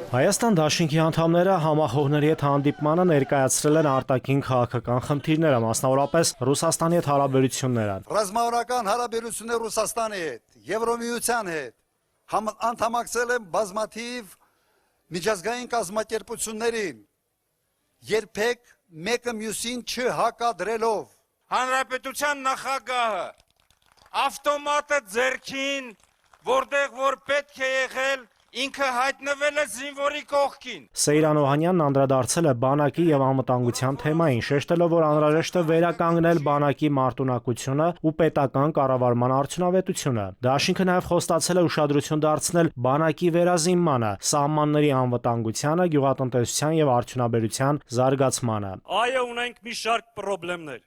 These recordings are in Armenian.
Հայաստան դաշինքի անդամները համախոհների հետ հանդիպմանը ներկայացրել են արտաքին քաղաքական խնդիրները, մասնավորապես Ռուսաստանի հետ հարաբերությունները։ Ռազմավարական հարաբերություններ Ռուսաստանի հետ, Եվրոմիության հետ անդամակցել են բազմաթիվ միջազգային կազմակերպություններին, երբեք մեկը մյուսին չհակադրելով։ Հանրապետության նախագահը ավտոմատը ձեռքին, որտեղ որ պետք է եղել, ինքը հայտնվել է զինվորի կողքին։ Սեյրան Օհանյանն անդրադարձել է բանակի եւ անվտանգության թեմային, շեշտելով, որ անհրաժեշտ է վերականգնել բանակի մարտունակությունը ու պետական կառավարման արդյունավետությունը։ Դաշինքը նաեւ խոստացել է ուշադրություն դարձնել բանակի վերազինմանը, սահմանների անվտանգությանը, գյուղատնտեսության եւ արդյունաբերության զարգացմանը։ Այո, ունենք մի շարք խնդիրներ,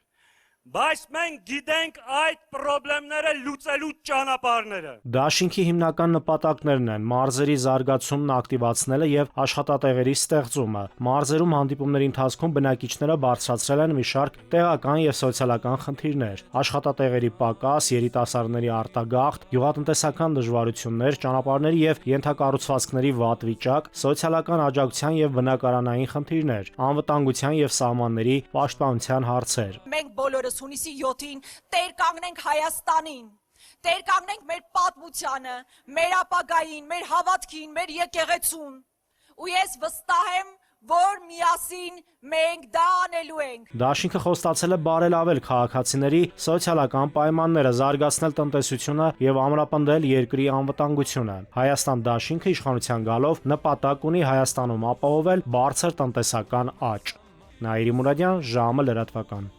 բայց մենք գիտենք այդ խնդիրները լուծելու ճանապարհները։ Դաշինքի հիմնական նպատակներն են մարզերի զարգացումն ակտիվացնելը եւ աշխատատեղերի ստեղծումը։ Մարզերում հանդիպումների ընթացքում բնակիչները բարձրացրել են մի շարք տեղական եւ սոցիալական խնդիրներ՝ աշխատատեղերի պակաս, երիտասարդների արտագաղթ, գյուղատնտեսական դժվարություններ, ճանապարհների եւ ենթակառուցվածքների վատ վիճակ, սոցիալական աջակցության եւ բնակարանային խնդիրներ, անվտանգության եւ սահմանների պաշտպանության հարցեր։ Մենք բոլորս հունիսի 7-ին տեր կանգնենք Հայաստանին, տեր կանգնենք մեր պատմությանը, մեր ապագային, մեր հավատքին, մեր եկեղեցուն։ Ու ես վստահ եմ, որ միասին մենք դա անելու ենք։ Դաշինքը խոստացել է բարելավել քաղաքացիների սոցիալական պայմանները, զարգացնել տնտեսությունը եւ ամրապնդել երկրի անվտանգությունը։ Հայաստան դաշինքը իշխանության գալով նպատակ ունի Հայաստանում ապահովել բարձր տնտեսական աճ։ Նաիրի Մուրադյան, ժամը լրատվական։